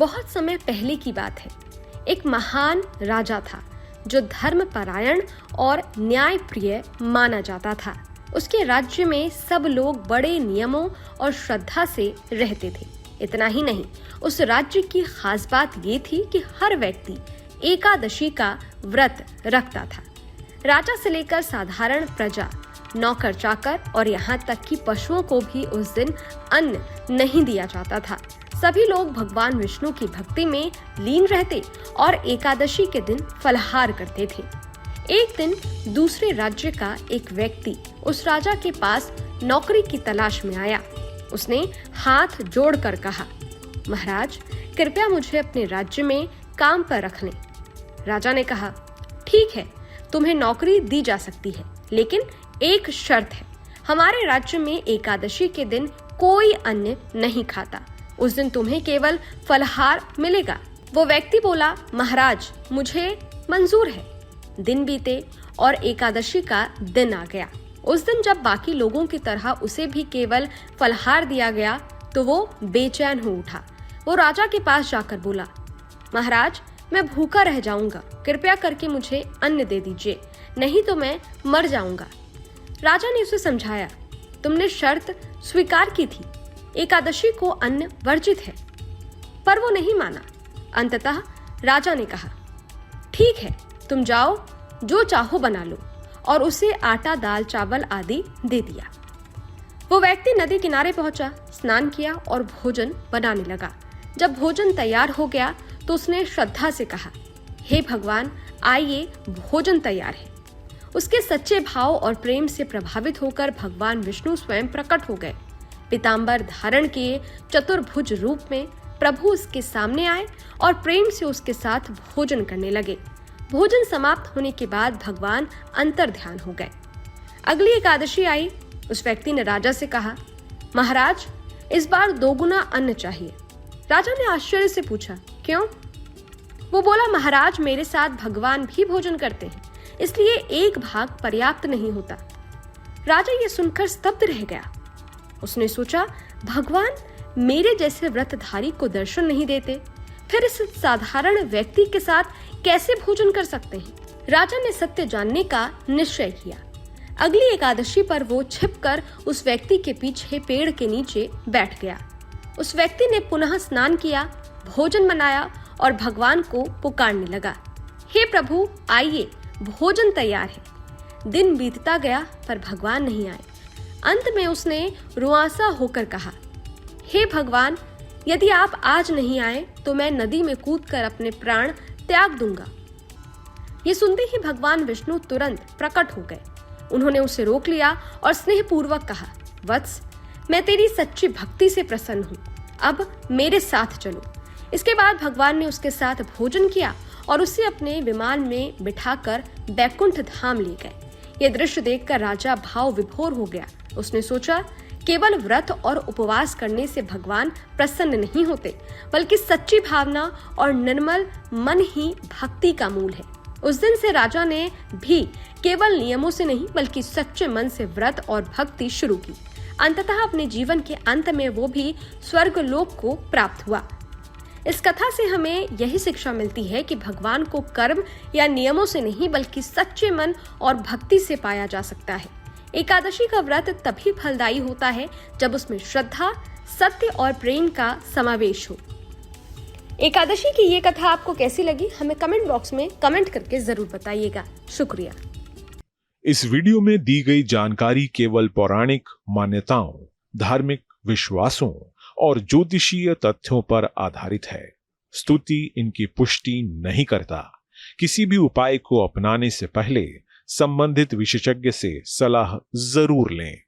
बहुत समय पहले की बात है। एक महान राजा था जो धर्मपरायण और न्यायप्रिय माना जाता था। उसके राज्य में सब लोग बड़े नियमों और श्रद्धा से रहते थे। इतना ही नहीं, उस राज्य की खास बात ये थी कि हर व्यक्ति एकादशी का व्रत रखता था। राजा से लेकर साधारण प्रजा, नौकर चाकर और यहाँ तक कि पशुओं को भी उस दिन अन्न नहीं दिया जाता था। सभी लोग भगवान विष्णु की भक्ति में लीन रहते और एकादशी के दिन फलाहार करते थे। एक दिन दूसरे राज्य का एक व्यक्ति उस राजा के पास नौकरी की तलाश में आया। उसने हाथ जोड़कर कहा, महाराज, कृपया मुझे अपने राज्य में काम पर रख लें। राजा ने कहा, ठीक है, तुम्हें नौकरी दी जा सकती है, लेकिन एक शर्त है, हमारे राज्य में एकादशी के दिन कोई अन्न नहीं खाता। उस दिन तुम्हें केवल फलाहार मिलेगा। वो व्यक्ति बोला, महाराज, मुझे मंजूर है। दिन बीते और एकादशी का दिन आ गया। उस दिन जब बाकी लोगों की तरह उसे भी केवल फलाहार दिया गया तो वो बेचैन हो उठा। वो राजा के पास जाकर बोला, महाराज, मैं भूखा रह जाऊंगा, कृपया करके मुझे अन्न दे दीजिए, नहीं तो मैं मर जाऊंगा। राजा ने उसे समझाया, तुमने शर्त स्वीकार की थी, एकादशी को अन्न वर्जित है, पर वो नहीं माना। अंततः राजा ने कहा, ठीक है, तुम जाओ, जो चाहो बना लो, और उसे आटा, दाल, चावल आदि दे दिया। वो व्यक्ति नदी किनारे पहुंचा, स्नान किया और भोजन बनाने लगा। जब भोजन तैयार हो गया तो उसने श्रद्धा से कहा, हे भगवान, आइए, भोजन तैयार है। उसके सच्चे भाव और प्रेम से प्रभावित होकर भगवान विष्णु स्वयं प्रकट हो गए। पीतांबर धारण किए चतुर्भुज रूप में प्रभु उसके सामने आए और प्रेम से उसके साथ भोजन करने लगे। भोजन समाप्त होने के बाद भगवान अंतर ध्यान हो गए। अगली एकादशी आई। उस व्यक्ति ने राजा से कहा, महाराज, इस बार 2 गुना अन्न चाहिए। राजा ने आश्चर्य से पूछा, क्यों? वो बोला, महाराज, मेरे साथ भगवान भी भोजन करते हैं, इसलिए 1 भाग पर्याप्त नहीं होता। राजा ये सुनकर स्तब्ध रह गया। उसने सोचा, भगवान मेरे जैसे व्रतधारी को दर्शन नहीं देते, फिर इस साधारण व्यक्ति के साथ कैसे भोजन कर सकते हैं? राजा ने सत्य जानने का निश्चय किया। अगली एकादशी पर वो छिपकर उस व्यक्ति के पीछे पेड़ के नीचे बैठ गया। उस व्यक्ति ने पुनः स्नान किया, भोजन बनाया और भगवान को पुकारने लगा, हे प्रभु, आइए, भोजन तैयार है। दिन बीतता गया पर भगवान नहीं आए। अंत में उसने रुआंसा होकर कहा, हे भगवान, यदि आप आज नहीं आए तो मैं नदी में कूदकर अपने प्राण त्याग दूंगा। ये सुनते ही भगवान विष्णु तुरंत प्रकट हो गए। उन्होंने उसे रोक लिया और स्नेहपूर्वक कहा, वत्स, मैं तेरी सच्ची भक्ति से प्रसन्न हूँ, अब मेरे साथ चलो। इसके बाद भगवान ने उसके साथ भोजन किया और उसे अपने विमान में बिठाकर बैकुंठ धाम ले गए। ये दृश्य देखकर राजा भाव विभोर हो गया। उसने सोचा, केवल व्रत और उपवास करने से भगवान प्रसन्न नहीं होते, बल्कि सच्ची भावना और निर्मल मन ही भक्ति का मूल है। उस दिन से राजा ने भी केवल नियमों से नहीं बल्कि सच्चे मन से व्रत और भक्ति शुरू की। अंततः अपने जीवन के अंत में वो भी स्वर्गलोक को प्राप्त हुआ। इस कथा से हमें यही शिक्षा मिलती है कि भगवान को कर्म या नियमों से नहीं बल्कि सच्चे मन और भक्ति से पाया जा सकता है। एकादशी का व्रत तभी फलदायी होता है जब उसमें श्रद्धा, सत्य और प्रेम का समावेश हो। एकादशी की ये कथा आपको कैसी लगी, हमें कमेंट बॉक्स में कमेंट करके जरूर बताइएगा। शुक्रिया। इस वीडियो में दी गई जानकारी केवल पौराणिक मान्यताओं, धार्मिक विश्वासों और ज्योतिषीय तथ्यों पर आधारित है। स्तुति इनकी पुष्टि नहीं करता। किसी भी उपाय को अपनाने से पहले संबंधित विशेषज्ञ से सलाह जरूर लें।